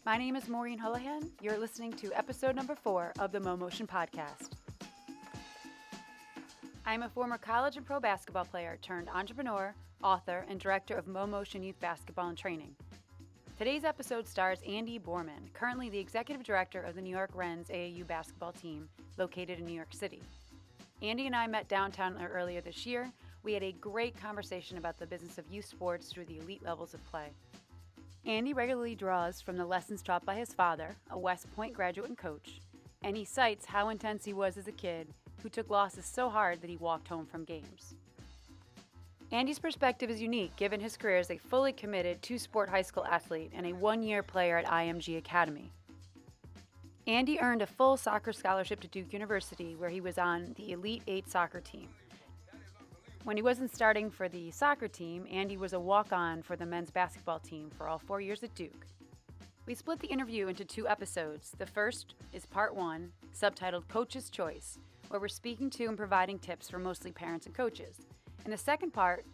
My name is Maureen Houlihan. You're listening to episode number 4 of the Mo Motion podcast. I'm a former college and pro basketball player turned entrepreneur, author, and director of Mo Motion Youth Basketball and Training. Today's episode stars Andy Borman, currently the executive director of the New York Rens A.A.U basketball team located in New York City. Andy and I met downtown earlier this year. We had a great conversation about the business of youth sports through the elite levels of play. Andy regularly draws from the lessons taught by his father, a West Point graduate and coach, and he cites how intense he was as a kid who took losses so hard that he walked home from games. Andy's perspective is unique given his career as a fully committed two-sport high school athlete and a one-year player at IMG Academy. Andy earned a full soccer scholarship to Duke University, where he was on the Elite 8 soccer team. When he wasn't starting for the soccer team, Andy was a walk-on for the men's basketball team for all 4 years at Duke. We split the interview into 2 episodes. The first is part 1, subtitled Coach's Choice, where we're speaking to and providing tips for mostly parents and coaches. And the second part,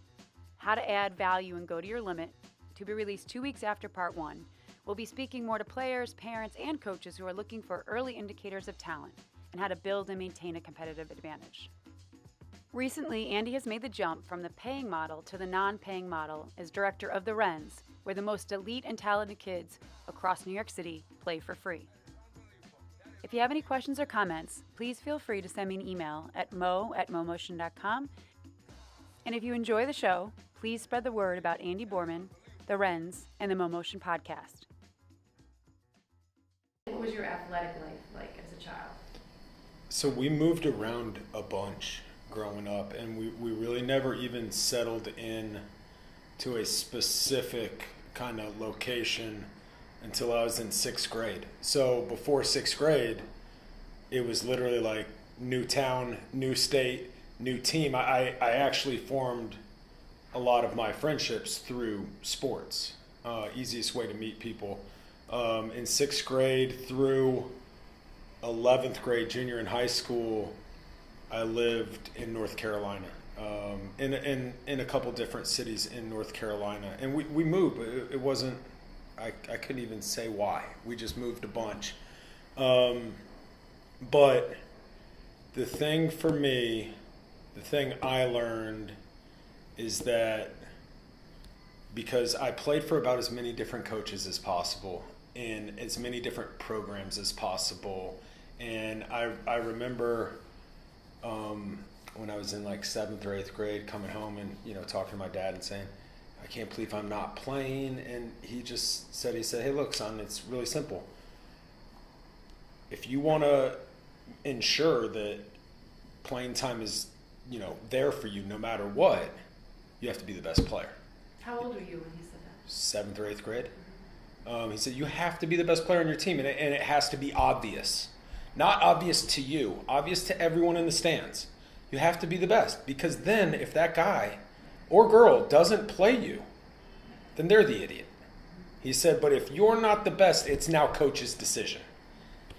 How to Add Value and Go to Your Limit, to be released 2 weeks after part 1. We'll be speaking more to players, parents, and coaches who are looking for early indicators of talent and how to build and maintain a competitive advantage. Recently, Andy has made the jump from the paying model to the non-paying model as director of the Rens, where the most elite and talented kids across New York City play for free. If you have any questions or comments, please feel free to send me an email at mo@momotion.com. And if you enjoy the show, please spread the word about Andy Borman, the Rens, and the Mo Motion podcast. What was your athletic life like as a child? So we moved around a bunch growing up, and we really never even settled in to a specific kind of location until I was in 6th grade. So before 6th grade, it was literally like new town, new state, new team. I actually formed a lot of my friendships through sports. Easiest way to meet people. In 6th grade through 11th grade, junior in high school, I lived in North Carolina, in a couple different cities in North Carolina. And we moved. It wasn't, I couldn't even say why. We just moved a bunch. But the thing for me, the thing I learned is that because I played for about as many different coaches as possible in as many different programs as possible. And I remember when I was in like 7th or 8th grade coming home and, talking to my dad and saying, I can't believe I'm not playing. And he said, hey, look, son, it's really simple. If you want to ensure that playing time is, there for you no matter what, you have to be the best player. How old were you when he said that? 7th or 8th grade. He said, you have to be the best player on your team, and it has to be obvious. Not obvious to you, obvious to everyone in the stands. You have to be the best, because then if that guy or girl doesn't play you, then they're the idiot. He said, but if you're not the best, it's now coach's decision.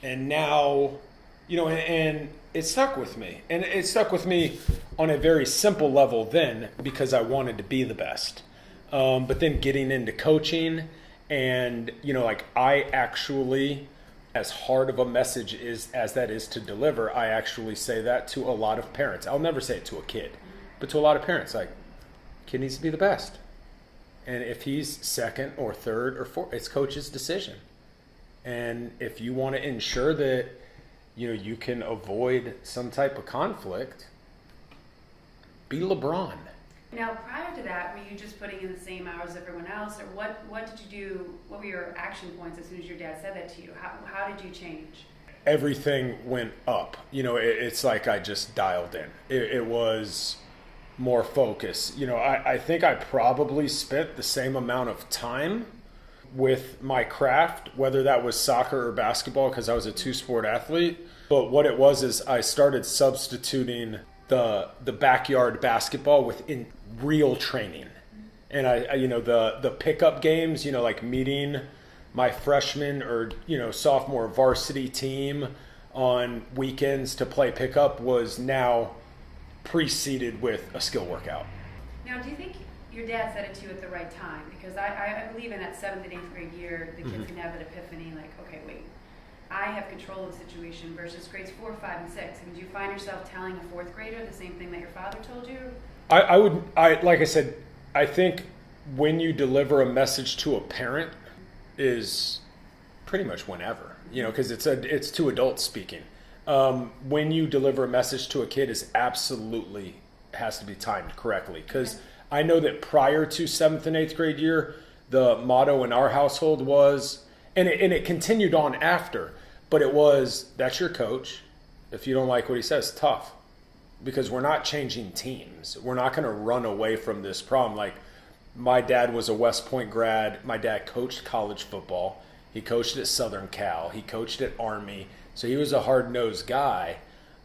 And now, and it stuck with me. And it stuck with me on a very simple level then because I wanted to be the best. But then getting into coaching and, I actually, as hard of a message as that is to deliver, I actually say that to a lot of parents. I'll never say it to a kid, but to a lot of parents, like, kid needs to be the best. And if he's 2nd or 3rd or 4th, it's coach's decision. And if you want to ensure that, you can avoid some type of conflict, be LeBron. Now, prior to that, were you just putting in the same hours as everyone else, or what did you do? What were your action points as soon as your dad said that to you? How did you change? Everything went up. It's like I just dialed in. It was more focus. I think I probably spent the same amount of time with my craft, whether that was soccer or basketball, because I was a 2-sport athlete. But what it was is I started substituting the backyard basketball within real training. And I the pickup games, like meeting my freshman or, sophomore varsity team on weekends to play pickup was now preceded with a skill workout. Now, do you think your dad said it to you at the right time, because I believe in that 7th and 8th grade year, the kids can have that epiphany, like, okay, wait, I have control of the situation versus grades 4, 5, and 6. I mean, do you find yourself telling a 4th grader the same thing that your father told you? Like I said, I think when you deliver a message to a parent is pretty much whenever, because it's two adults speaking. When you deliver a message to a kid is absolutely has to be timed correctly, because I know that prior to 7th and 8th grade year, the motto in our household was, and it continued on after, but it was, that's your coach. If you don't like what he says, tough. Because we're not changing teams. We're not going to run away from this problem. Like, my dad was a West Point grad. My dad coached college football. He coached at Southern Cal. He coached at Army. So he was a hard-nosed guy.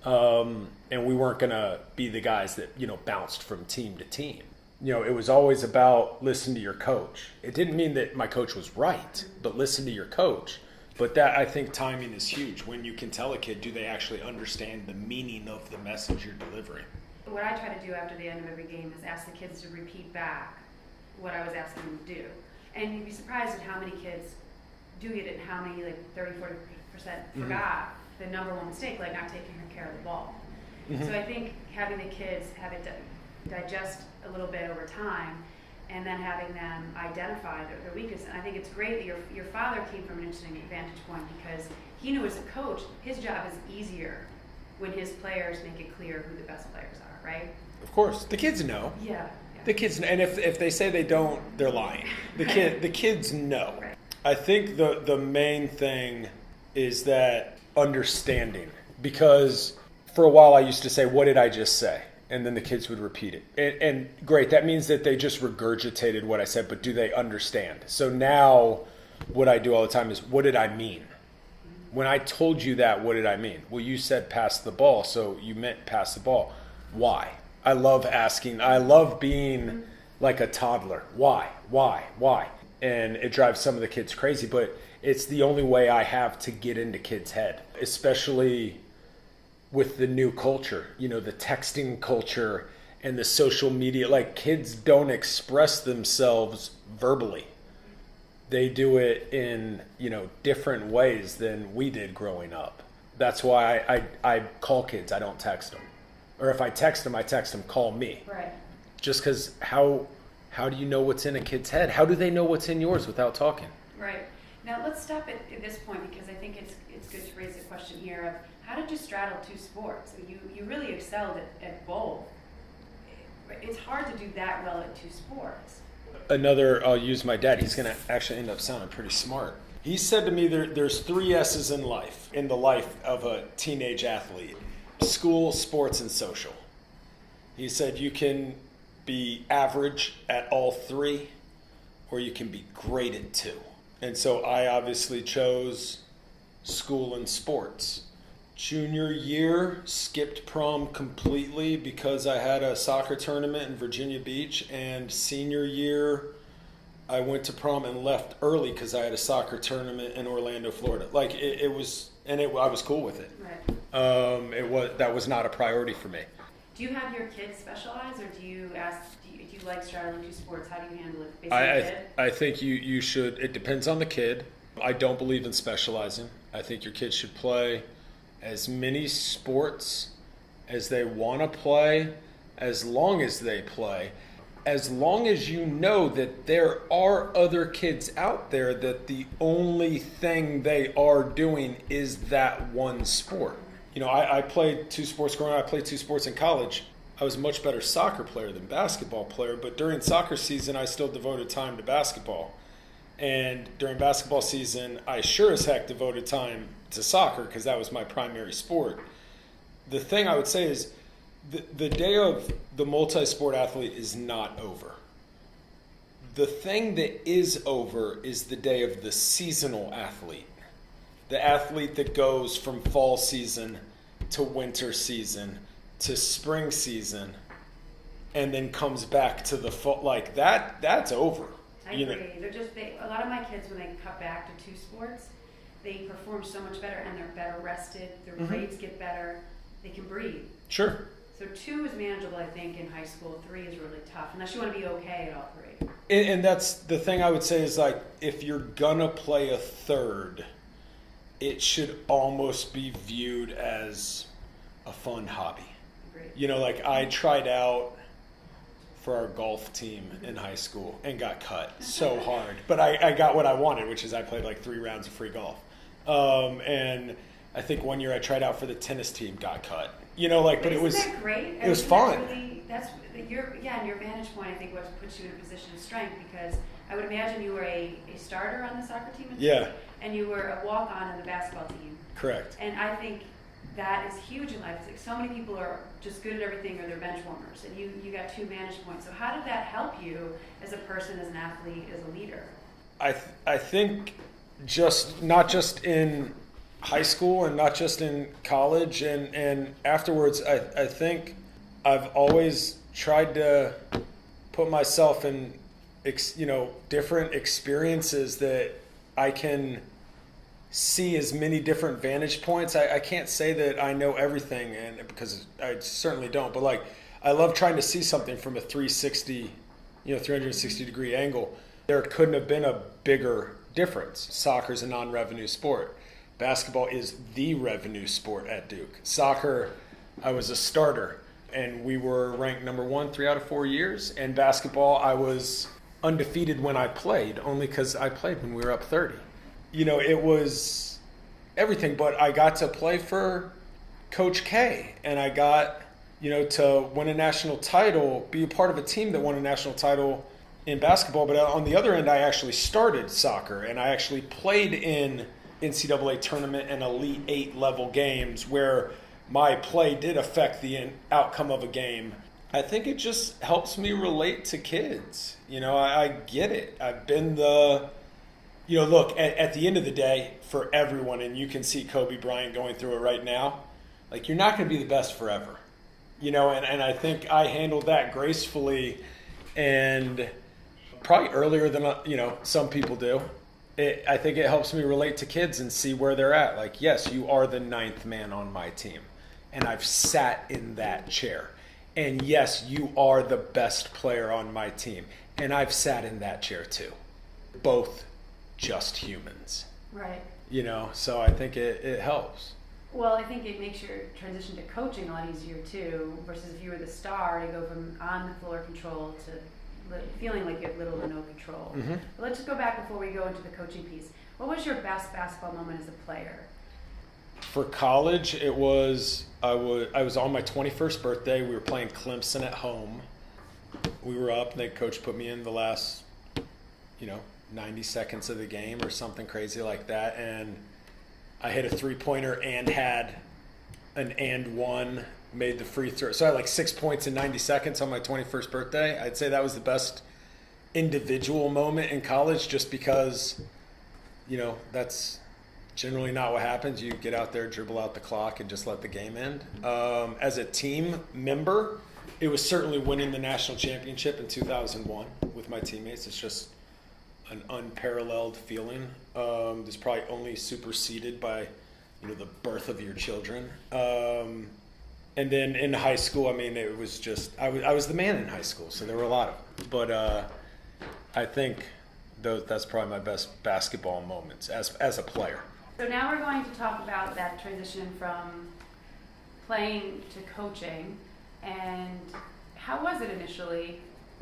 And we weren't going to be the guys that, bounced from team to team. It was always about listen to your coach. It didn't mean that my coach was right, but listen to your coach. But that, I think, timing is huge. When you can tell a kid, do they actually understand the meaning of the message you're delivering? What I try to do after the end of every game is ask the kids to repeat back what I was asking them to do. And you'd be surprised at how many kids do get it and how many, like 30-40% forgot the number one mistake, like not taking care of the ball. So I think having the kids have it digest a little bit over time, and then having them identify their weakness. And I think it's great that your father came from an interesting vantage point, because he knew as a coach, his job is easier when his players make it clear who the best players are, right? Of course. The kids know. Yeah. The kids know. And if they say they don't, they're lying. The kids know. Right. I think the main thing is that understanding. Because for a while I used to say, what did I just say? And then the kids would repeat it. And great, that means that they just regurgitated what I said, but do they understand? So now what I do all the time is, what did I mean? When I told you that, what did I mean? Well, you said pass the ball, so you meant pass the ball. Why? I love asking. I love being like a toddler. Why? And it drives some of the kids crazy, but it's the only way I have to get into kids' head, especially with the new culture, the texting culture and the social media. Like, kids don't express themselves verbally. They do it in, different ways than we did growing up. That's why I call kids. I don't text them. Or if I text them, call me. Right. Just because how do you know what's in a kid's head? How do they know what's in yours without talking? Right. Now let's stop at this point, because I think it's good to raise the question here of, how did you straddle 2 sports? You really excelled at both. It's hard to do that well at 2 sports. I'll use my dad. He's going to actually end up sounding pretty smart. He said to me, there's 3 S's in life, in the life of a teenage athlete: school, sports, and social. He said you can be average at all 3, or you can be great at 2. And so I obviously chose school and sports. Junior year, skipped prom completely because I had a soccer tournament in Virginia Beach. And senior year, I went to prom and left early because I had a soccer tournament in Orlando, Florida. Like, I was cool with it. Right. That was not a priority for me. Do you have your kids specialize, or do you like straddling 2 sports? How do you handle it? I think you should. It depends on the kid. I don't believe in specializing. I think your kids should play as many sports as they want to play, as long as they play, as long as you know that there are other kids out there that the only thing they are doing is that one sport. I played 2 sports growing up. I played 2 sports in college. I was a much better soccer player than basketball player, but during soccer season, I still devoted time to basketball. And during basketball season, I sure as heck devoted time to soccer because that was my primary sport. The thing I would say is the day of the multi-sport athlete is not over. The thing that is over is the day of the seasonal athlete. The athlete that goes from fall season to winter season to spring season and then comes back to the fall. Like, that's over. I agree. A lot of my kids, when they cut back to 2 sports, they perform so much better, and they're better rested. Their grades get better. They can breathe. Sure. So 2 is manageable, I think, in high school. 3 is really tough, unless you want to be okay at all 3. And that's the thing I would say is, like, if you're gonna play a third, it should almost be viewed as a fun hobby. Agreed. You know, like, I tried out for our golf team in high school and got cut so hard. But I got what I wanted, which is I played like 3 rounds of free golf. And I think one year I tried out for the tennis team, got cut. You know, like, but it was that great? It was fun. That's your vantage point. I think what puts you in a position of strength, because I would imagine you were a starter on the soccer team. Yeah. And you were a walk-on in the basketball team. Correct. And I think that is huge in life. It's like so many people are just good at everything, or they're bench warmers, and you got 2 vantage points. So how did that help you as a person, as an athlete, as a leader? I think not just in high school and not just in college and afterwards, I think I've always tried to put myself in different experiences that I can see as many different vantage points. I can't say that I know everything, and because I certainly don't, but like, I love trying to see something from a 360 degree angle. There couldn't have been a bigger difference. Soccer's a non-revenue sport. Basketball is the revenue sport at Duke. Soccer, I was a starter, and we were ranked number 1 3 out of 4 years. And basketball, I was undefeated when I played, only because I played when we were up 30. You know, it was everything, but I got to play for Coach K, and I got, to win a national title, be a part of a team that won a national title in basketball. But on the other end, I actually started soccer, and I actually played in NCAA tournament and Elite 8 level games where my play did affect the outcome of a game. I think it just helps me relate to kids. I get it. I've been look, at the end of the day, for everyone, and you can see Kobe Bryant going through it right now, like, you're not going to be the best forever. And I think I handled that gracefully and probably earlier than, some people do. I think it helps me relate to kids and see where they're at. Like, yes, you are the 9th man on my team, and I've sat in that chair. And yes, you are the best player on my team, and I've sat in that chair too. Both just humans. Right. So I think it helps. Well, I think it makes your transition to coaching a lot easier too, versus if you were the star, to go from on the floor control to feeling like you have little to no control. Mm-hmm. But let's just go back before we go into the coaching piece. What was your best basketball moment as a player? For college, I was on my 21st birthday. We were playing Clemson at home. We were up, and the coach put me in the last, 90 seconds of the game or something crazy like that, and I hit a 3-pointer and had an and one, made the free throw. So I had like 6 points in 90 seconds on my 21st birthday. I'd say that was the best individual moment in college, just because, that's generally not what happens. You get out there, dribble out the clock, and just let the game end. As a team member, it was certainly winning the national championship in 2001 with my teammates. It's just an unparalleled feeling. It's probably only superseded by, the birth of your children. And then in high school, it was just, I was the man in high school, so there were a lot of them. But I think that's probably my best basketball moments as a player. So now we're going to talk about that transition from playing to coaching, and how was it initially?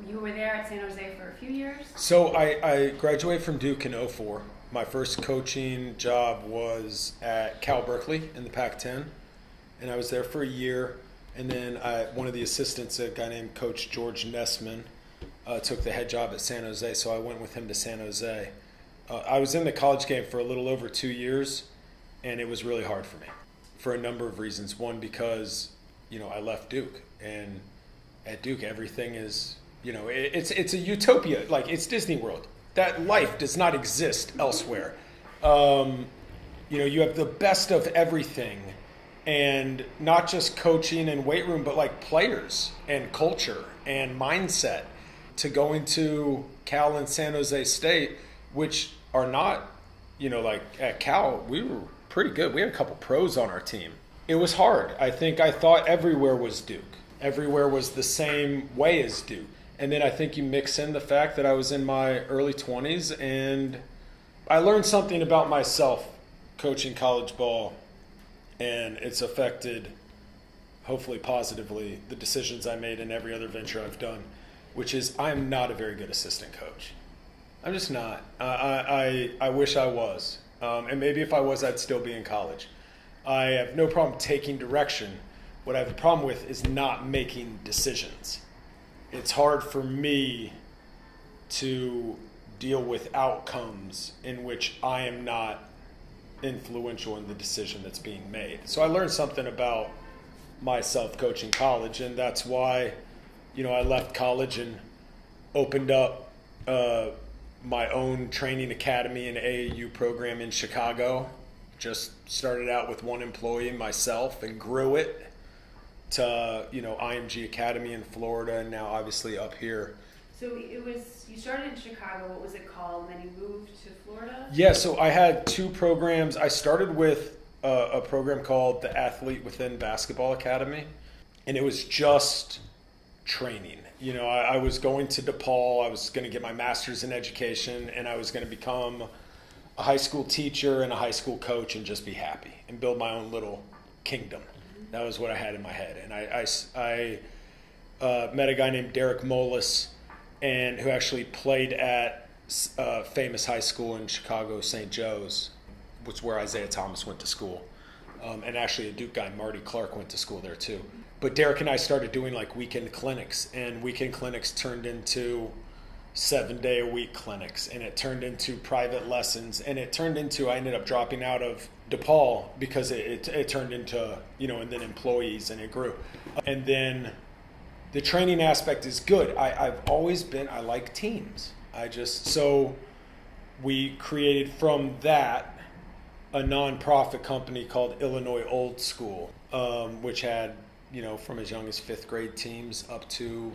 You were there at San Jose for a few years? So I graduated from Duke in 2004. My first coaching job was at Cal Berkeley in the Pac-10, and I was there for a year. And then one of the assistants, a guy named Coach George Nessman, took the head job at San Jose, so I went with him to San Jose. I was in the college game for a little over 2 years, and it was really hard for me for a number of reasons. One, because, I left Duke, and at Duke everything is, it's a utopia. Like, it's Disney World. That life does not exist elsewhere. You have the best of everything, and not just coaching and weight room, but like players and culture and mindset. To go into Cal and San Jose State, which are not, like at Cal, we were pretty good. We had a couple pros on our team. It was hard. I thought everywhere was Duke. everywhere was the same way as Duke. And then I think you mix in the fact that I was in my early 20s and I learned something about myself coaching college ball, and it's affected, hopefully positively, the decisions I made in every other venture I've done, which is I'm not a very good assistant coach. I'm just not. I wish I was. And maybe if I was, I'd still be in college. I have no problem taking direction. What I have a problem with is not making decisions. It's hard for me to deal with outcomes in which I am not influential in the decision that's being made. So I learned something about myself coaching college, and that's why, I left college and opened up my own training academy and A.A.U program in Chicago. Just started out with one employee, myself, and grew it to, IMG Academy in Florida, and now obviously up here. So you started in Chicago, what was it called, and then you moved to Florida? Yeah, so I had two programs. I started with a program called the Athlete Within Basketball Academy, and it was just training. I was going to DePaul, I was going to get my master's in education, and I was going to become a high school teacher and a high school coach and just be happy and build my own little kingdom. That was what I had in my head. And I met a guy named Derek Molis, and who actually played at a famous high school in Chicago, St. Joe's, which is where Isaiah Thomas went to school. And actually a Duke guy, Marty Clark, went to school there too. But Derek and I started doing like weekend clinics, and weekend clinics turned into 7-day-a-week clinics, and it turned into private lessons, and it turned into, I ended up dropping out of DePaul because it turned into, and then employees, and it grew. And then the training aspect is good. I've always been, I like teams. So we created from that a nonprofit company called Illinois Old School, which had, from as young as 5th grade teams up to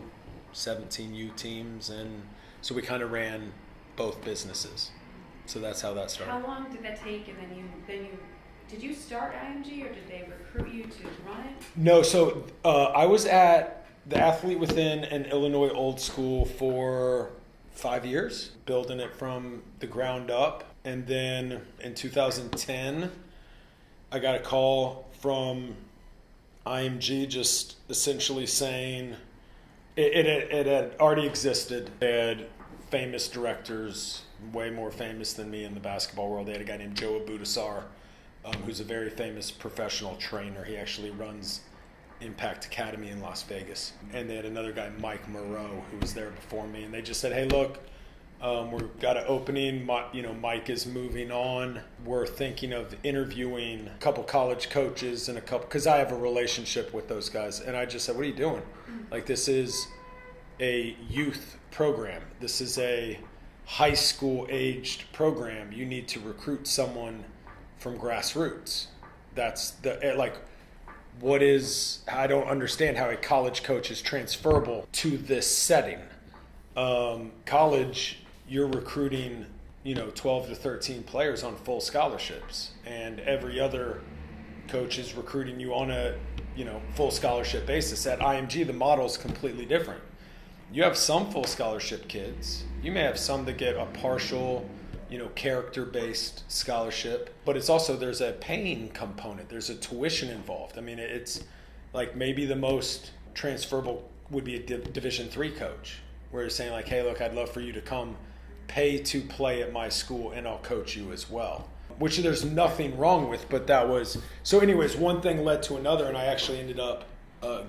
17U teams. And so we kind of ran both businesses. So that's how that started. How long did that take? And then you did you start IMG, or did they recruit you to run it? No, so I was at the Athlete Within and Illinois Old School for 5 years, building it from the ground up. And then in 2010, I got a call from IMG just essentially saying it had already existed. They had famous directors, way more famous than me in the basketball world. They had a guy named Joe Abudasar, who's a very famous professional trainer. He actually runs Impact Academy in Las Vegas. And they had another guy, Mike Moreau, who was there before me. And they just said, hey, look, we've got an opening. Mike is moving on. We're thinking of interviewing a couple college coaches and because I have a relationship with those guys. And I just said, what are you doing? Like, this is a youth program. This is a high school aged program. You need to recruit someone from grassroots. That's I don't understand how a college coach is transferable to this setting. College, you're recruiting, 12 to 13 players on full scholarships, and every other coach is recruiting you on a, full scholarship basis. At IMG, the model is completely different. You have some full scholarship kids. You may have some that get a partial, character-based scholarship, but it's also, there's a paying component. There's a tuition involved. I mean, it's like maybe the most transferable would be a Division III coach, where you're saying like, hey, look, I'd love for you to come pay to play at my school and I'll coach you as well, which there's nothing wrong with, but that was, so anyways, one thing led to another, and I actually ended up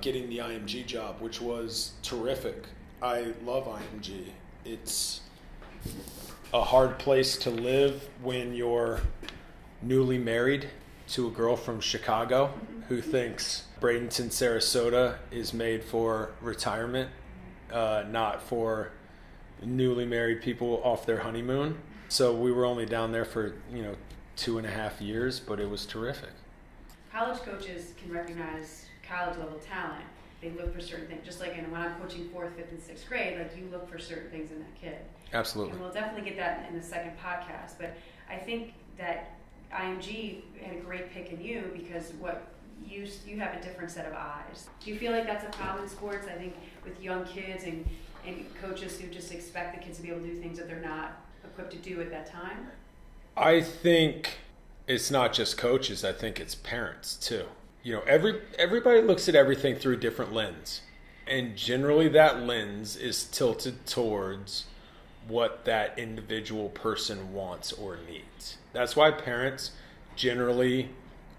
getting the IMG job, which was terrific. I love IMG. It's a hard place to live when you're newly married to a girl from Chicago who thinks Bradenton, Sarasota is made for retirement, not for newly married people off their honeymoon. So we were only down there for, 2.5 years, but it was terrific. College coaches can recognize college level talent. They look for certain things, just like when I'm coaching 4th, 5th, and 6th grade, like you look for certain things in that kid. Absolutely. And we'll definitely get that in the second podcast. But I think that IMG had a great pick in you because what you have a different set of eyes. Do you feel like that's a problem in sports? I think with young kids and coaches who just expect the kids to be able to do things that they're not equipped to do at that time? I think it's not just coaches. I think it's parents too. Everybody looks at everything through a different lens. And generally that lens is tilted towards what that individual person wants or needs. That's why parents generally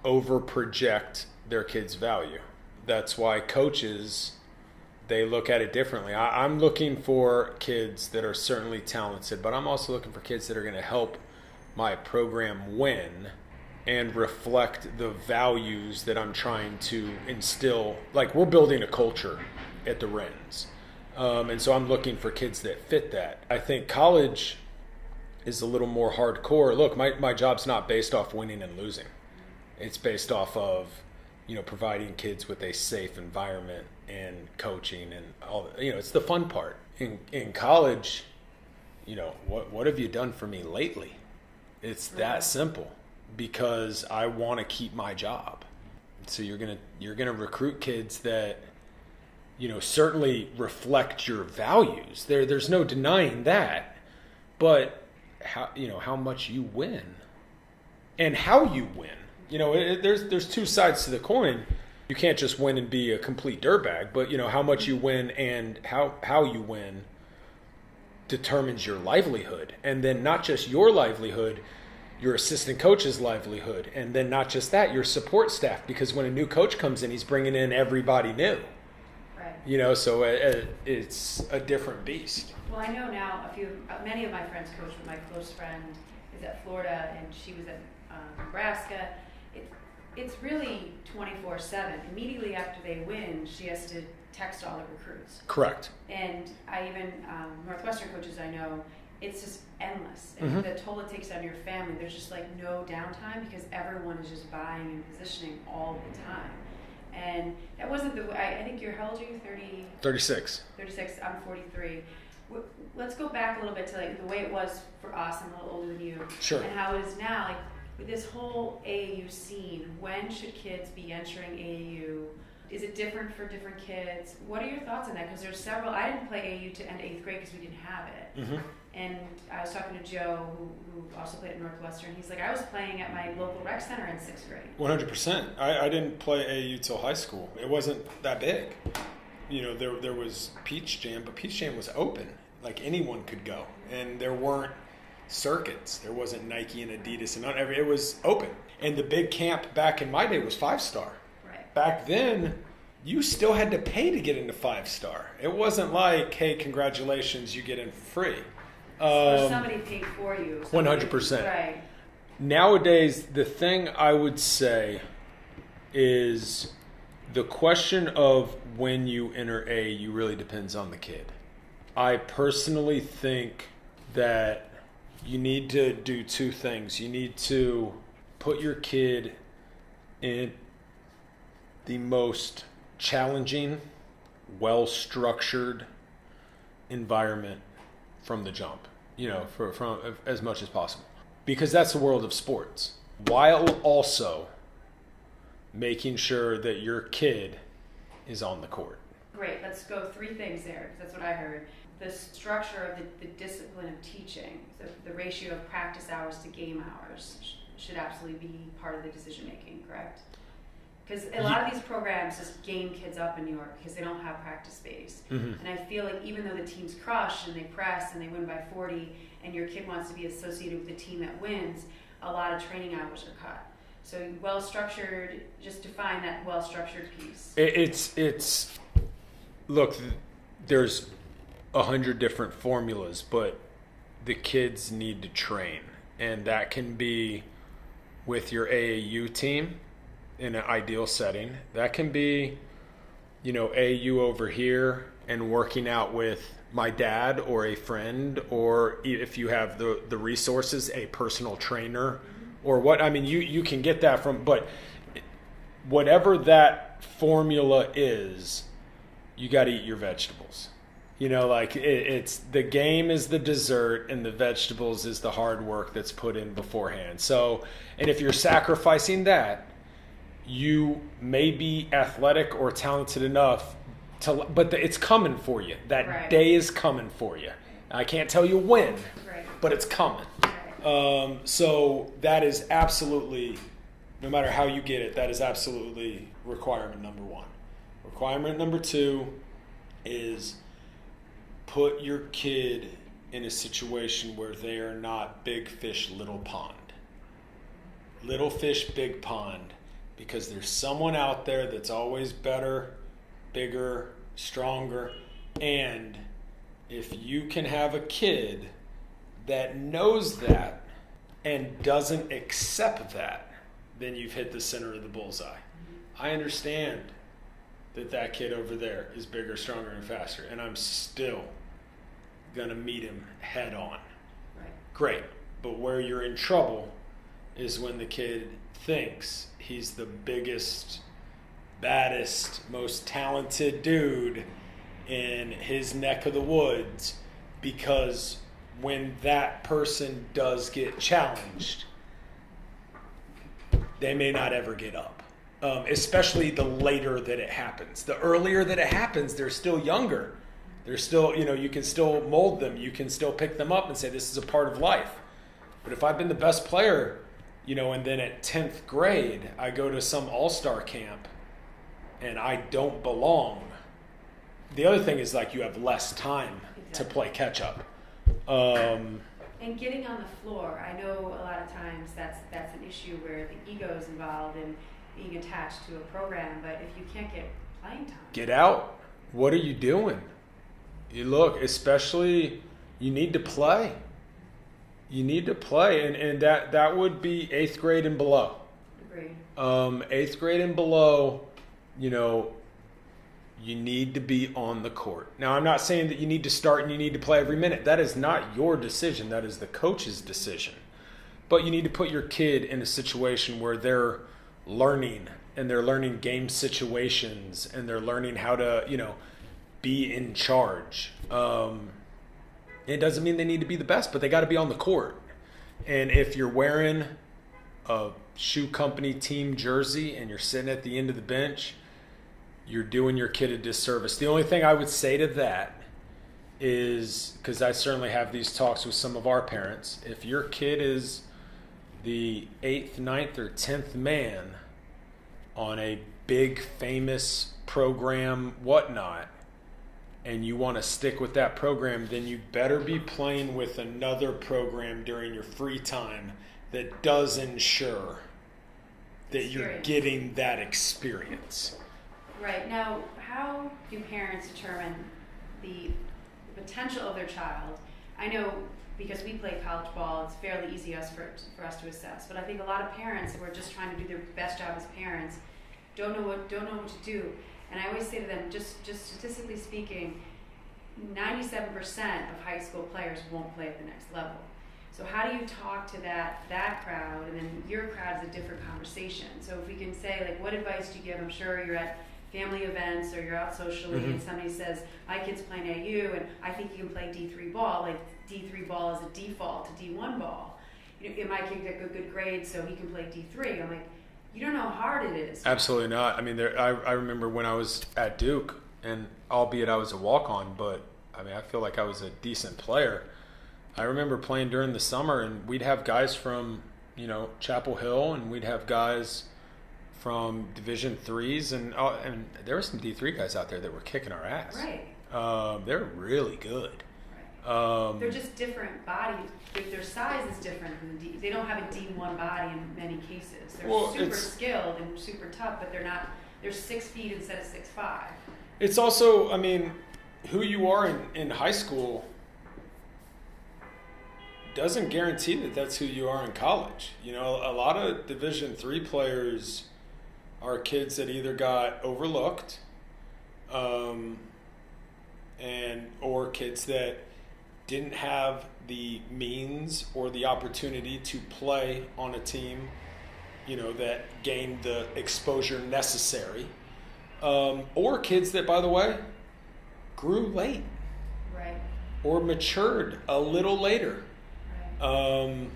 over-project their kids' value. That's why coaches, they look at it differently. I'm looking for kids that are certainly talented, but I'm also looking for kids that are going to help my program win and reflect the values that I'm trying to instill. Like, we're building a culture at the Rens. And so I'm looking for kids that fit that. I think college is a little more hardcore. Look, my job's not based off winning and losing. It's based off of, providing kids with a safe environment and coaching and all. It's the fun part. In college, what have you done for me lately? It's that simple, because I want to keep my job. So you're gonna recruit kids that, certainly reflect your values. There's no denying that, but how much you win and how you win. There's two sides to the coin. You can't just win and be a complete dirtbag, but how much you win and how you win determines your livelihood. And then not just your livelihood, your assistant coach's livelihood. And then not just that, your support staff, because when a new coach comes in, he's bringing in everybody new. Right. So it's a different beast. Well, I know now many of my friends coach, but my close friend is at Florida and she was at Nebraska. It's really 24/7. Immediately after they win, she has to text all the recruits. Correct. And I even, Northwestern coaches I know, it's just endless. And the toll it takes on your family, there's just like no downtime because everyone is just buying and positioning all the time. And that wasn't the way, I think how old are you, 30? 36. 36, I'm 43. Let's go back a little bit to like the way it was for us, I'm a little older than you. Sure. And how it is now, like with this whole A.A.U scene, when should kids be entering A.A.U? Is it different for different kids? What are your thoughts on that? Because there's several, I didn't play A.A.U to end 8th grade because we didn't have it. Mm-hmm. And I was talking to Joe, who also played at Northwestern. He's like, I was playing at my local rec center in 6th grade. 100%. I didn't play A.A.U till high school. It wasn't that big. There was Peach Jam, but Peach Jam was open. Like anyone could go. And there weren't circuits. There wasn't Nike and Adidas and it was open. And the big camp back in my day was 5-star. Right. Back then, you still had to pay to get into 5-star. It wasn't like, hey, congratulations, you get in for free. Or somebody paid for you. 100%. Right. Nowadays, the thing I would say is the question of when you enter A.A.U really depends on the kid. I personally think that you need to do two things. You need to put your kid in the most challenging, well-structured environment from the jump, from as much as possible. Because that's the world of sports. While also making sure that your kid is on the court. Great. Let's go 3 things there, because that's what I heard. The structure of the discipline of teaching, so the ratio of practice hours to game hours should absolutely be part of the decision making, correct? Because a lot of these programs just game kids up in New York because they don't have practice space. Mm-hmm. And I feel like even though the teams crush and they press and they win by 40 and your kid wants to be associated with the team that wins, a lot of training hours are cut. So well-structured, just define that well-structured piece. It's look, there's 100 different formulas, but the kids need to train. And that can be with your A.A.U team in an ideal setting. That can be, A.A.U over here and working out with my dad or a friend, or if you have the resources, a personal trainer, or what. I mean, you can get that from, but whatever that formula is, you got to eat your vegetables. It's the game is the dessert and the vegetables is the hard work that's put in beforehand. So, and if you're sacrificing that, you may be athletic or talented enough but it's coming for you. That day is coming for you. I can't tell you when, but it's coming. So that is absolutely, no matter how you get it, that is absolutely requirement number one. Requirement number two is put your kid in a situation where they are not big fish, little pond. Little fish, big pond, because there's someone out there that's always better, bigger, stronger, and if you can have a kid that knows that and doesn't accept that, then you've hit the center of the bullseye. I understand that kid over there is bigger, stronger, and faster, and I'm still going to meet him head on. Right. Great. But where you're in trouble is when the kid thinks he's the biggest, baddest, most talented dude in his neck of the woods, because when that person does get challenged, they may not ever get up. Especially the later that it happens. The earlier that it happens, they're still younger. They're still, you can still mold them. You can still pick them up and say, this is a part of life. But if I've been the best player, and then at 10th grade, I go to some all-star camp and I don't belong. The other thing is, like, you have less time to play catch-up. And getting on the floor, I know a lot of times that's an issue where the ego is involved in being attached to a program, but if you can't get playing time. Get out. What are you doing? You look, especially, you need to play. You need to play, and that would be 8th grade and below. Agreed. 8th grade and below, you need to be on the court. Now, I'm not saying that you need to start and you need to play every minute. That is not your decision. That is the coach's decision. But you need to put your kid in a situation where they're learning, and they're learning game situations, and they're learning how to, be in charge. It doesn't mean they need to be the best, but they got to be on the court. And if you're wearing a shoe company team jersey and you're sitting at the end of the bench, you're doing your kid a disservice. The only thing I would say to that is, because I certainly have these talks with some of our parents, if your kid is the 8th, 9th, or 10th man on a big, famous program, whatnot, and you want to stick with that program, then you better be playing with another program during your free time that does ensure that you're getting that experience. Right. Now, how do parents determine the potential of their child? I know because we play college ball, it's fairly easy for us to assess. But I think a lot of parents who are just trying to do their best job as parents don't know what to do. And I always say to them, just statistically speaking, 97% of high school players won't play at the next level. So how do you talk to that crowd, and then your crowd is a different conversation. So if we can say, like, what advice do you give? I'm sure you're at family events or you're out socially, and somebody says, my kid's playing A.A.U. and I think you can play D3 ball. Like, D3 ball is a default to D1 ball. My kid got good grades, so he can play D3. I'm like, you don't know how hard it is. Absolutely not. I mean, I remember when I was at Duke, and albeit I was a walk-on, but I mean, I feel like I was a decent player. I remember playing during the summer, and we'd have guys from, Chapel Hill, and we'd have guys from Division IIIs, and there were some D3 guys out there that were kicking our ass. Right. They're really good. Right. They're just different bodies. Their size is different than the D. They don't have a D1 body in many cases. They're super skilled and super tough, but they're not. They're 6 feet instead of 6'5". It's also, I mean, who you are in high school doesn't guarantee that that's who you are in college. A lot of Division III players are kids that either got overlooked, or kids that didn't have the means or the opportunity to play on a team, that gained the exposure necessary, or kids that, by the way, grew late, right, or matured a little later. Right.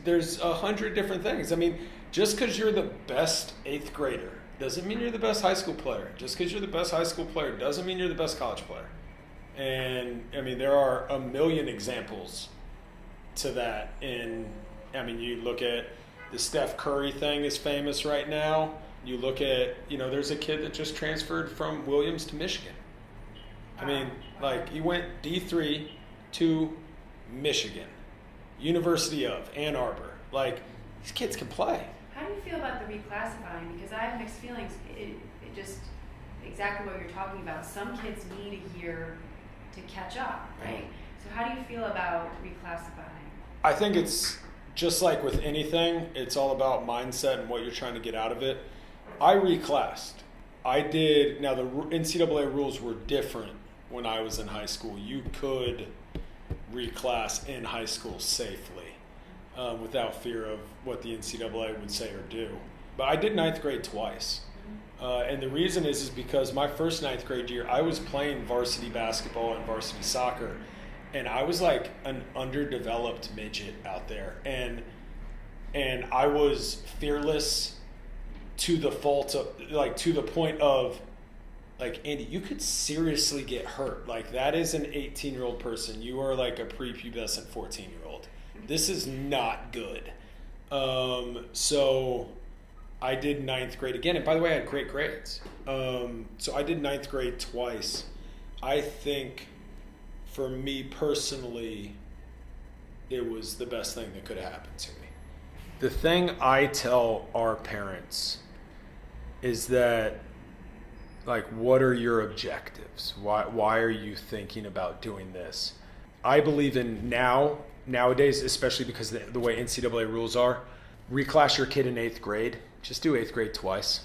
There's 100 different things. I mean, just because you're the best 8th grader doesn't mean you're the best high school player. Just because you're the best high school player doesn't mean you're the best college player. And, I mean, there are a million examples to that. And, I mean, you look at the Steph Curry thing is famous right now. You look at, there's a kid that just transferred from Williams to Michigan. I mean, like, he went D3 to Michigan, University of Ann Arbor. Like, these kids can play. How do you feel about the reclassifying? Because I have mixed feelings. It just exactly what you're talking about. Some kids need a year to catch up, right? So how do you feel about reclassifying? I think it's just like with anything, it's all about mindset and what you're trying to get out of it. I reclassed. Now the NCAA rules were different when I was in high school. You could reclass in high school safely without fear of what the NCAA would say or do. But I did 9th grade twice. And the reason is because my first 9th grade year, I was playing varsity basketball and varsity soccer. And I was like an underdeveloped midget out there. And I was fearless to the point of, like, Andy, you could seriously get hurt. Like, that is an 18-year-old person. You are like a prepubescent 14-year-old. This is not good. So I did 9th grade again. And by the way, I had great grades. So I did 9th grade twice. I think for me personally, it was the best thing that could have happened to me. The thing I tell our parents is that, like, what are your objectives? Why are you thinking about doing this? I believe in nowadays, especially because the way NCAA rules are, reclass your kid in 8th grade. Just do 8th grade twice.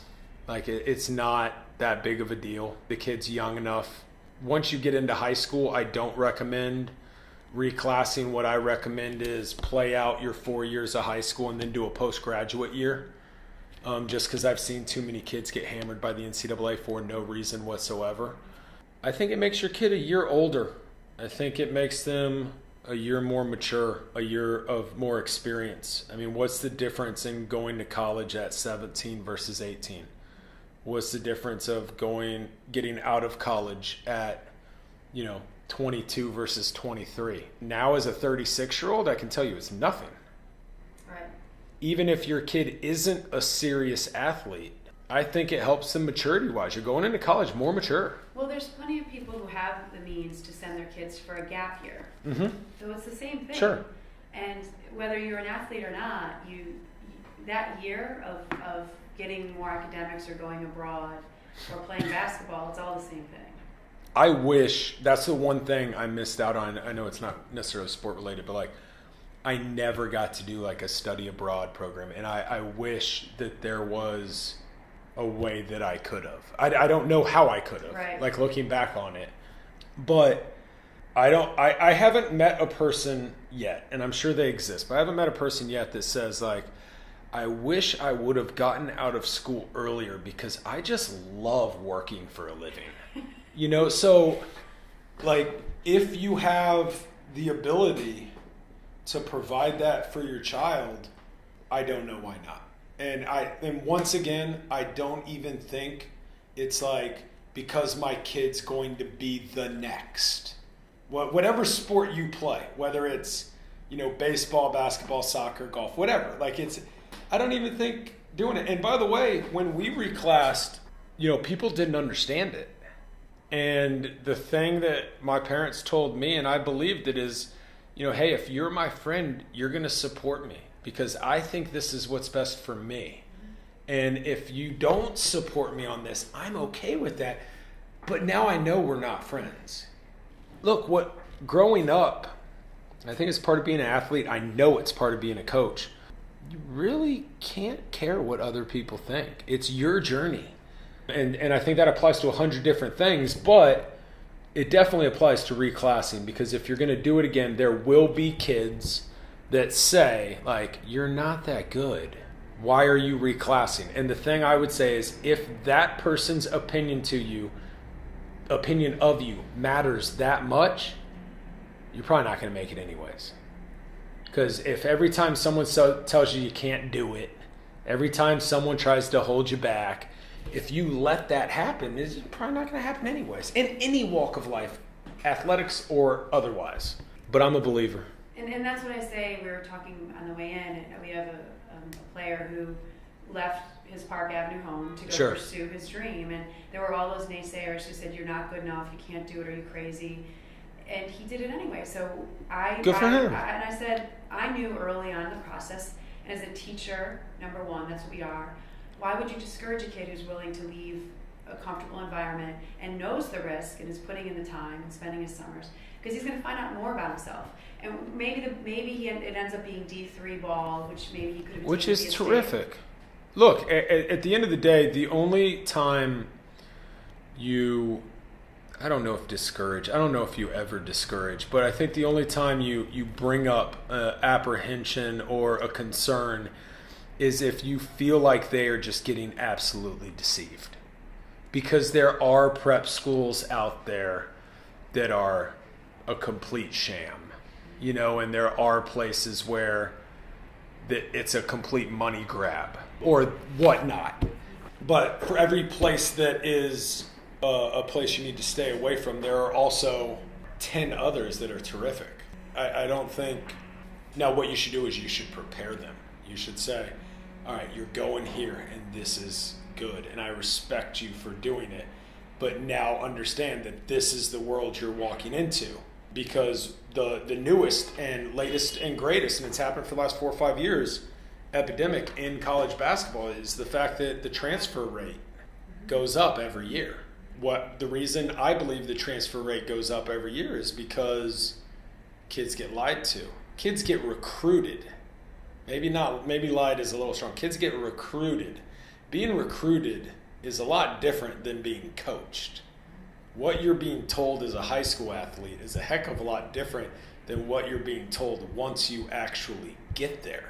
Like, it's not that big of a deal. The kid's young enough. Once you get into high school, I don't recommend reclassing. What I recommend is play out your 4 years of high school and then do a postgraduate year. Just because I've seen too many kids get hammered by the NCAA for no reason whatsoever. I think it makes your kid a year older. I think it makes them a year more mature, a year of more experience. I mean, what's the difference in going to college at 17 versus 18? What's the difference of getting out of college at, 22 versus 23? Now as a 36-year-old, I can tell you it's nothing. Right. Even if your kid isn't a serious athlete, I think it helps them maturity-wise. You're going into college more mature. Well, there's plenty of people who have the means to send their kids for a gap year. Mm-hmm. So it's the same thing. Sure. And whether you're an athlete or not, that year of getting more academics or going abroad or playing basketball, it's all the same thing. I wish, that's the one thing I missed out on. I know it's not necessarily sport related, but like, I never got to do like a study abroad program. And I wish that there was a way that I could have. I don't know how I could have, right. Like looking back on it. But I haven't met a person yet, and I'm sure they exist, but I haven't met a person yet that says like, I wish I would have gotten out of school earlier because I just love working for a living. So like if you have the ability to provide that for your child, I don't know why not. And once again, I don't even think it's like because my kid's going to be the next. Whatever sport you play, whether it's, baseball, basketball, soccer, golf, whatever. Like I don't even think doing it. And by the way, when we reclassed, people didn't understand it. And the thing that my parents told me, and I believed it, is, hey, if you're my friend, you're going to support me because I think this is what's best for me. And if you don't support me on this, I'm okay with that. But now I know we're not friends. Look, growing up, I think it's part of being an athlete. I know it's part of being a coach. You really can't care what other people think. It's your journey. And I think that applies to 100 different things, but it definitely applies to reclassing because if you're going to do it again, there will be kids that say, like, you're not that good. Why are you reclassing? And the thing I would say is if that person's opinion of you matters that much, you're probably not going to make it anyways. Because if every time someone tells you you can't do it, every time someone tries to hold you back, if you let that happen, it's probably not going to happen anyways. In any walk of life, athletics or otherwise. But I'm a believer. And that's what I say. We were talking on the way in, and we have a player who left his Park Avenue home to go pursue his dream. And there were all those naysayers who said, you're not good enough, you can't do it, are you crazy? And he did it anyway. So Good for him. And I said, I knew early on in the process, and as a teacher, number one, that's what we are, why would you discourage a kid who's willing to leave a comfortable environment and knows the risk and is putting in the time and spending his summers? Because he's going to find out more about himself. And maybe it ends up being D3 ball, which maybe he could have. Which is terrific. Look, at the end of the day, the only time I don't know if you ever discourage, but I think the only time you bring up apprehension or a concern is if you feel like they are just getting absolutely deceived. Because there are prep schools out there that are a complete sham, and there are places where it's a complete money grab or whatnot. But for every place that is a place you need to stay away from, there are also 10 others that are terrific. I don't think... Now, what you should do is you should prepare them. You should say, all right, you're going here, and this is good, and I respect you for doing it. But now understand that this is the world you're walking into. Because the newest and latest and greatest, and it's happened for the last 4 or 5 years, epidemic in college basketball is the fact that the transfer rate goes up every year. The reason I believe the transfer rate goes up every year is because kids get lied to. Kids get recruited. Maybe lied is a little strong. Kids get recruited. Being recruited is a lot different than being coached. What you're being told as a high school athlete is a heck of a lot different than what you're being told once you actually get there.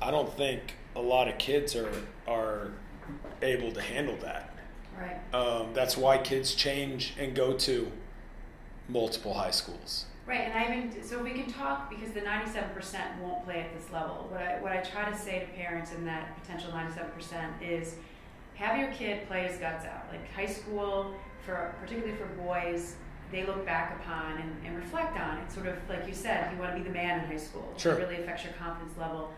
I don't think a lot of kids are able to handle that. Right. That's why kids change and go to multiple high schools. Right, and so we can talk, because the 97% won't play at this level. What I try to say to parents in that potential 97% is have your kid play his guts out. Like high school, particularly for boys, they look back upon and reflect on. It's sort of like you said, you want to be the man in high school. Sure. It really affects your confidence level.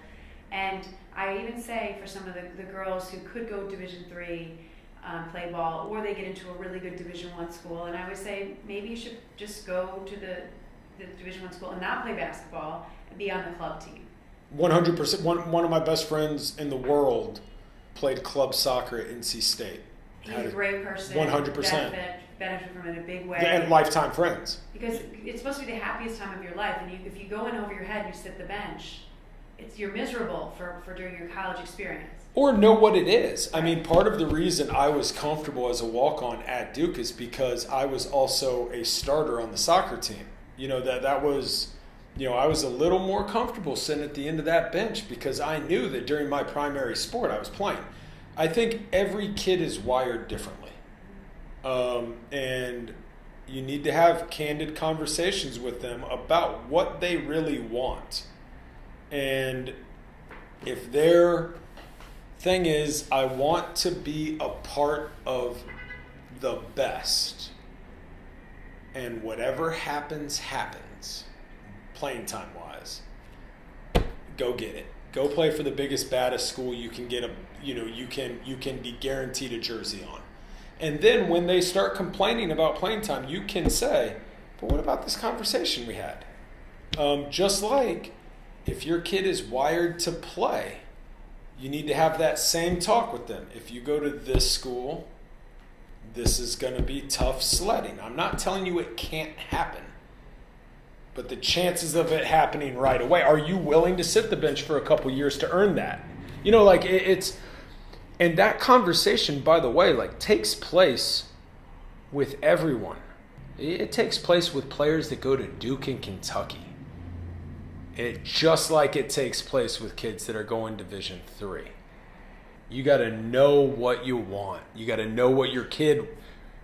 And I even say for some of the girls who could go Division III, play ball, or they get into a really good Division I school, and I always say maybe you should just go to the Division I school and not play basketball and be on the club team. 100%. One of my best friends in the world played club soccer at NC State. He's a great person. 100%. Benefit from it in a big way. And lifetime friends. Because it's supposed to be the happiest time of your life, and if you go in over your head and you sit the bench, you're miserable for during your college experience. Or know what it is. I mean, part of the reason I was comfortable as a walk-on at Duke is because I was also a starter on the soccer team. That was, I was a little more comfortable sitting at the end of that bench because I knew that during my primary sport I was playing. I think every kid is wired differently. And you need to have candid conversations with them about what they really want. And if their thing is, I want to be a part of the best, and whatever happens, playing time wise, go get it. Go play for the biggest, baddest school you can get you can be guaranteed a jersey on. And then when they start complaining about playing time, you can say, but what about this conversation we had? Just like if your kid is wired to play, you need to have that same talk with them. If you go to this school, this is going to be tough sledding. I'm not telling you it can't happen, but the chances of it happening right away, are you willing to sit the bench for a couple years to earn that? It's, and that conversation, by the way, takes place with everyone. It takes place with players that go to Duke and Kentucky. Just like it takes place with kids that are going Division III. You got to know what you want. You got to know what your kid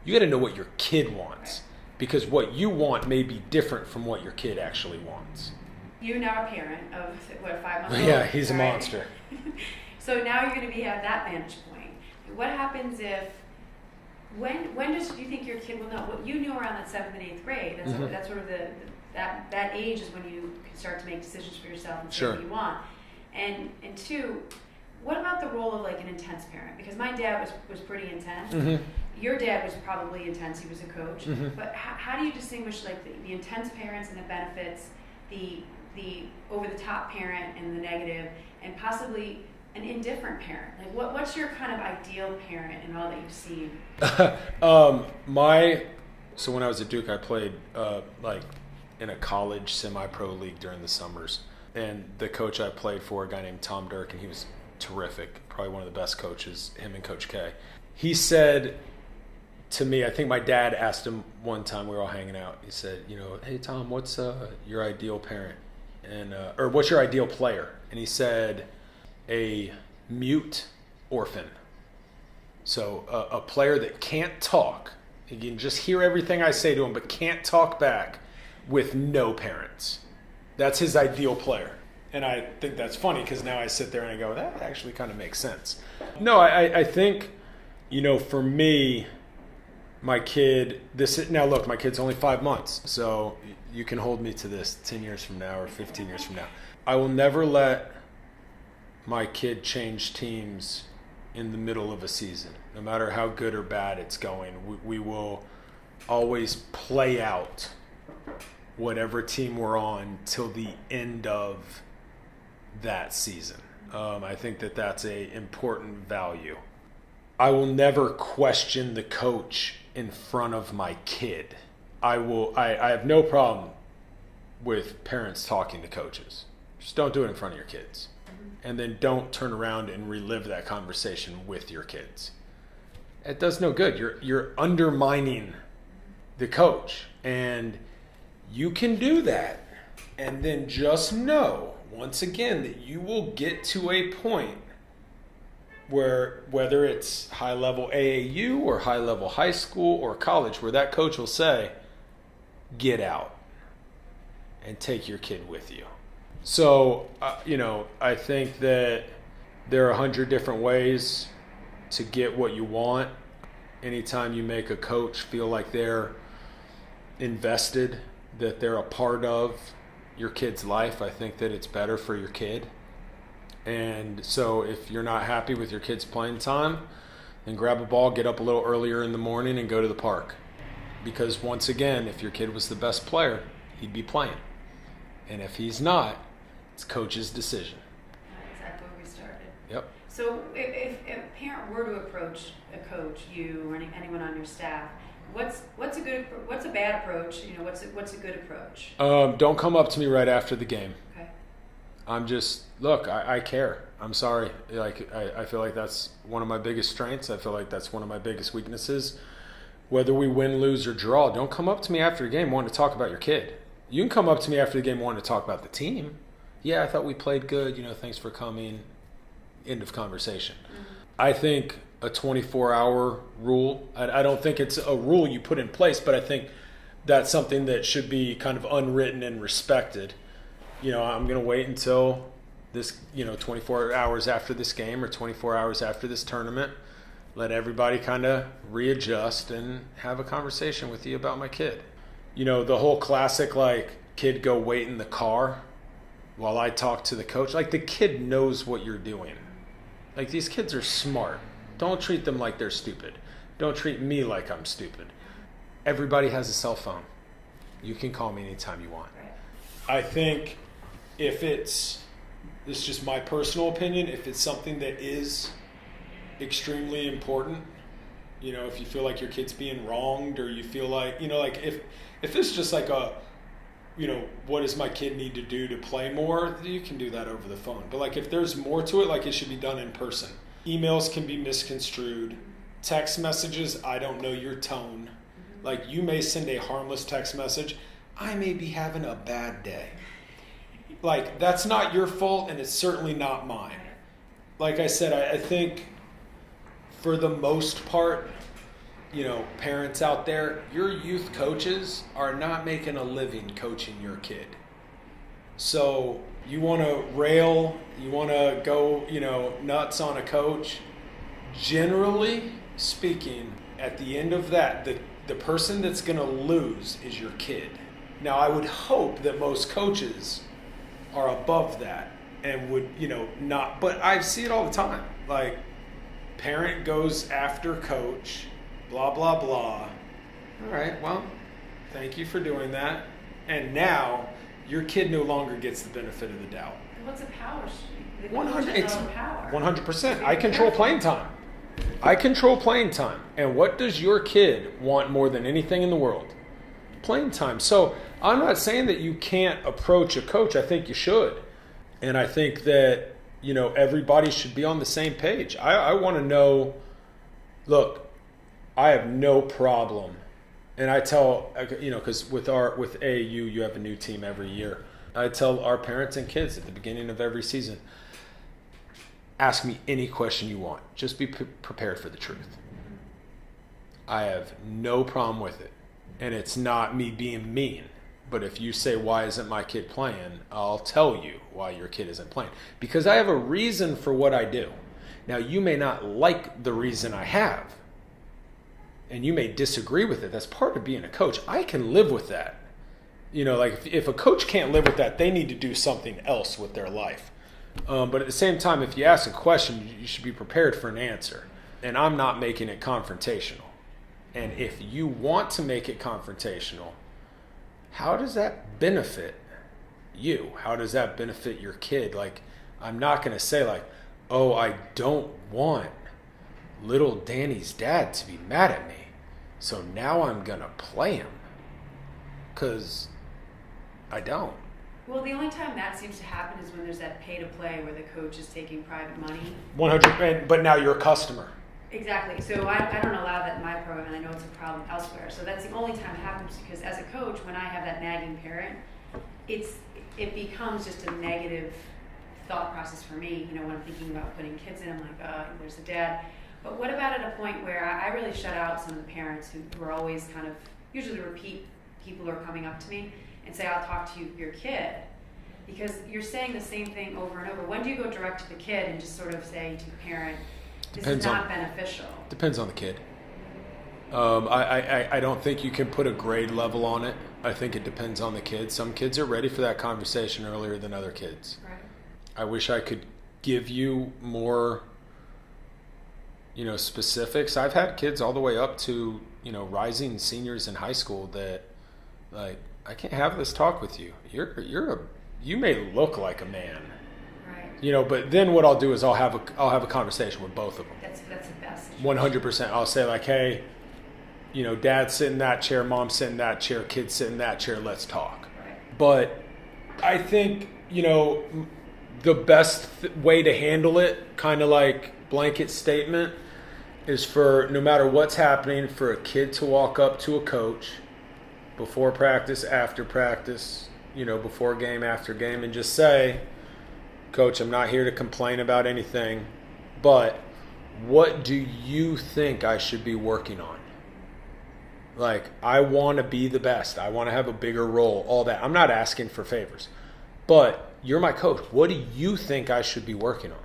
wants, because what you want may be different from what your kid actually wants. you're now a parent of, what, a 5-month-old? Yeah, he's a right? monster. So now you're going to be at that vantage point. What happens if, when do you think your kid will know? What you knew around that 7th and 8th grade, that's sort of that age is when you can start to make decisions for yourself and say what you want. And two, what about the role of like an intense parent? Because my dad was pretty intense. Your dad was probably intense. He was a coach. But how do you distinguish like the intense parents and the benefits, the over the top parent and the negative, and possibly an indifferent parent? Like what's your kind of ideal parent in all that you've seen? So when I was at Duke, I played like in a college semi-pro league during the summers, and the coach I played for, a guy named Tom Dirk, and he was terrific, probably one of the best coaches, him and Coach K. He said to me, I think my dad asked him one time, we were all hanging out, he said, hey Tom, what's your ideal parent, and or what's your ideal player? And he said, a mute orphan. So a player that can't talk, he can just hear everything I say to him but can't talk back, with no parents. That's his ideal player. And I think that's funny because now I sit there and I go, that actually kind of makes sense. No, I think, for me, my kid, now look, my kid's only 5 months, so you can hold me to this 10 years from now or 15 years from now. I will never let my kid change teams in the middle of a season. No matter how good or bad it's going, we will always play out whatever team we're on till the end of that season. I think that's a important value. I will never question the coach in front of my kid. I have no problem with parents talking to coaches. Just don't do it in front of your kids. And then don't turn around and relive that conversation with your kids. It does no good. You're undermining the coach. And you can do that. And then just know, once again, that you will get to a point where, whether it's high-level A.A.U. or high-level high school or college, where that coach will say, get out and take your kid with you. So, I think that there are 100 different ways to get what you want. Anytime you make a coach feel like they're invested, that they're a part of your kid's life, I think that it's better for your kid. And so if you're not happy with your kid's playing time, then grab a ball, get up a little earlier in the morning and go to the park. Because once again, if your kid was the best player, he'd be playing. And if he's not, it's coach's decision. Exactly where we started. Yep. So if a parent were to approach a coach, you or anyone on your staff, what's a bad approach? What's a good approach? Don't come up to me right after the game. Okay. I'm just, look, I care. I'm sorry. I feel like that's one of my biggest strengths. I feel like that's one of my biggest weaknesses. Whether we win, lose, or draw, don't come up to me after the game wanting to talk about your kid. You can come up to me after the game wanting to talk about the team. Yeah, I thought we played good. Thanks for coming. End of conversation. I think a 24-hour rule, I don't think it's a rule you put in place, but I think that's something that should be kind of unwritten and respected. I'm going to wait until this, 24 hours after this game or 24 hours after this tournament, let everybody kind of readjust and have a conversation with you about my kid. The whole classic, kid go wait in the car while I talk to the coach. The kid knows what you're doing. These kids are smart. Don't treat them like they're stupid. Don't treat me like I'm stupid. Everybody has a cell phone. You can call me anytime you want. I think if this is just my personal opinion, if it's something that is extremely important, if you feel like your kid's being wronged, or you feel like, if it's just like what does my kid need to do to play more, you can do that over the phone. But if there's more to it, it should be done in person. Emails can be misconstrued. Text messages, I don't know your tone. You may send a harmless text message. I may be having a bad day. That's not your fault, and it's certainly not mine. Like I said, I think for the most part, parents out there, your youth coaches are not making a living coaching your kid. So you want to rail, you want to go, nuts on a coach. Generally speaking, at the end of that, the person that's going to lose is your kid. Now, I would hope that most coaches are above that and would, not, but I see it all the time. Like, parent goes after coach, blah, blah, blah. All right, well, thank you for doing that. And now your kid no longer gets the benefit of the doubt. What's a power streak? 100%. I control playing time. And what does your kid want more than anything in the world? Playing time. So I'm not saying that you can't approach a coach. I think you should. And I think that, everybody should be on the same page. I want to know, look, I have no problem. And I tell, because with A.A.U, you have a new team every year. I tell our parents and kids at the beginning of every season, ask me any question you want. Just be prepared for the truth. I have no problem with it. And it's not me being mean. But if you say, why isn't my kid playing? I'll tell you why your kid isn't playing. Because I have a reason for what I do. Now, you may not like the reason I have. And you may disagree with it. That's part of being a coach. I can live with that. Like if a coach can't live with that, they need to do something else with their life. But at the same time, if you ask a question, you should be prepared for an answer. And I'm not making it confrontational. And if you want to make it confrontational, how does that benefit you? How does that benefit your kid? Like, I'm not going to say like, oh, I don't want little Danny's dad to be mad at me, so now I'm going to play him. Because I don't. Well, the only time that seems to happen is when there's that pay-to-play where the coach is taking private money. 100%, but now you're a customer. Exactly. So I don't allow that in my program, and I know it's a problem elsewhere. So that's the only time it happens, because as a coach, when I have that nagging parent, it becomes just a negative thought process for me. When I'm thinking about putting kids in, I'm like, there's the dad. But what about at a point where I really shut out some of the parents who are always kind of, usually repeat people who are coming up to me and say, I'll talk to your kid. Because you're saying the same thing over and over. When do you go direct to the kid and just sort of say to the parent, this is not beneficial? Depends on the kid. I don't think you can put a grade level on it. I think it depends on the kid. Some kids are ready for that conversation earlier than other kids. Right. I wish I could give you more, specifics. I've had kids all the way up to, rising seniors in high school that, like, I can't have this talk with you. You may look like a man. Right. But then what I'll do is I'll have a conversation with both of them. That's the best. 100%. I'll say like, hey, dad sit in that chair, mom sit in that chair, kid sit in that chair, let's talk. Right. But I think, the best way to handle it, kind of like blanket statement, is for no matter what's happening, for a kid to walk up to a coach before practice, after practice, before game, after game, and just say, Coach, I'm not here to complain about anything, but what do you think I should be working on? Like, I want to be the best. I want to have a bigger role, all that. I'm not asking for favors, but you're my coach. What do you think I should be working on?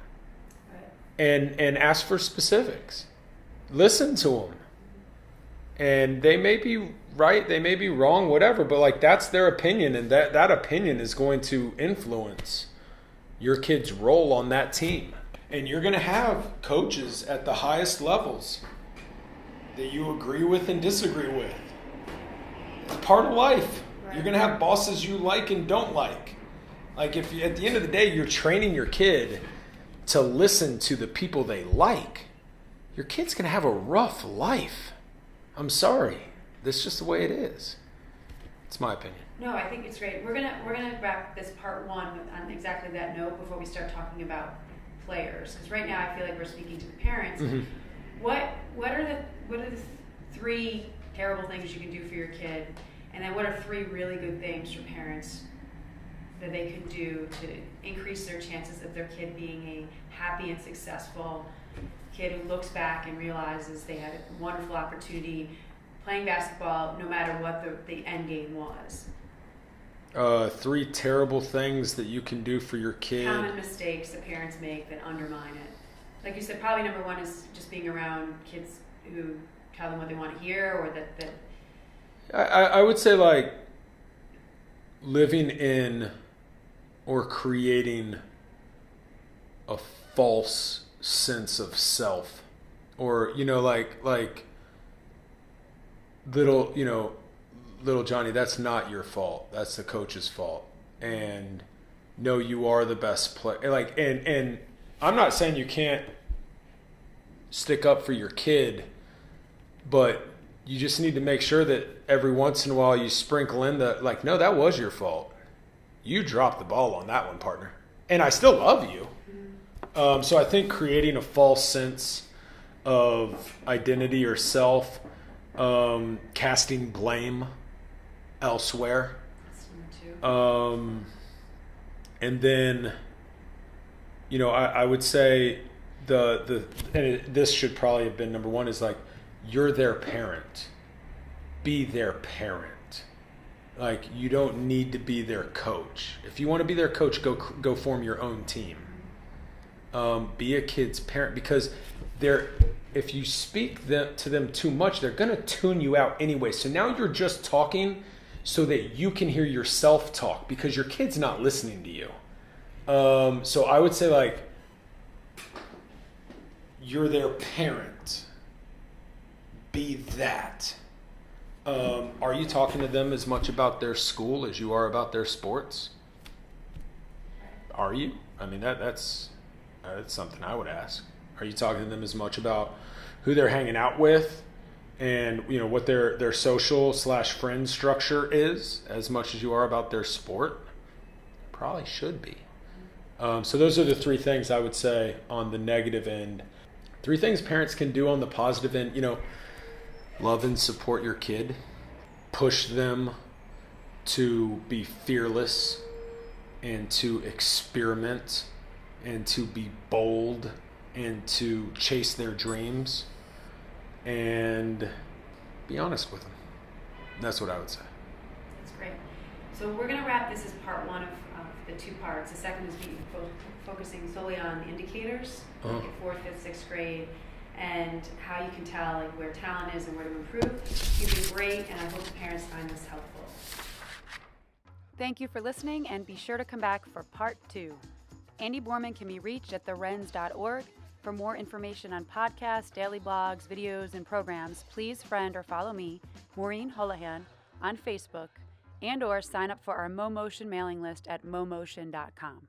Right. And ask for specifics. Listen to them. And they may be right, they may be wrong, whatever, but like that's their opinion, and that opinion is going to influence your kid's role on that team. And you're going to have coaches at the highest levels that you agree with and disagree with. It's part of life. Right. You're going to have bosses you like and don't like. Like if you, at the end of the day, you're training your kid to listen to the people they like, your kid's going to have a rough life. I'm sorry. That's just the way it is. It's my opinion. No, I think it's great. We're gonna wrap this part one on exactly that note before we start talking about players. Because right now I feel like we're speaking to the parents. Mm-hmm. What are the three terrible things you can do for your kid, and then what are three really good things for parents that they could do to increase their chances of their kid being a happy and successful kid who looks back and realizes they had a wonderful opportunity playing basketball no matter what the end game was? 3 terrible things that you can do for your kid. Common mistakes that parents make that undermine it. Like you said, probably number one is just being around kids who tell them what they want to hear, or that I would say like living in or creating a false sense of self, or like little Johnny, that's not your fault, that's the coach's fault, and no, you are the best player. Like, and I'm not saying you can't stick up for your kid, but you just need to make sure that every once in a while you sprinkle in no, that was your fault. You dropped the ball on that one, partner. And I still love you. So I think creating a false sense of identity or self, casting blame elsewhere. And then, I would say this should probably have been number one, is like, you're their parent. Be their parent. Like, you don't need to be their coach. If you want to be their coach, go form your own team. Be a kid's parent, because if you speak to them too much, they're going to tune you out anyway. So now you're just talking so that you can hear yourself talk, because your kid's not listening to you. So I would say, like, you're their parent. Be that. Are you talking to them as much about their school as you are about their sports? Are you? I mean, that's something I would ask. Are you talking to them as much about who they're hanging out with and what their social / friend structure is, as much as you are about their sport? Probably should be. So those are the 3 things I would say on the negative end. 3 things parents can do on the positive end. Love and support your kid. Push them to be fearless and to experiment and to be bold and to chase their dreams, and be honest with them. That's what I would say. That's great. So we're going to wrap this as part 1 of the 2 parts. The second is focusing solely on the indicators, like at 4th, 5th, 6th grade, and how you can tell like where talent is and where to improve. You've been great, and I hope the parents find this helpful. Thank you for listening, and be sure to come back for part 2. Andy Borman can be reached at therens.org. For more information on podcasts, daily blogs, videos, and programs, please friend or follow me, Maureen Holohan, on Facebook, and or sign up for our MoMotion mailing list at momotion.com.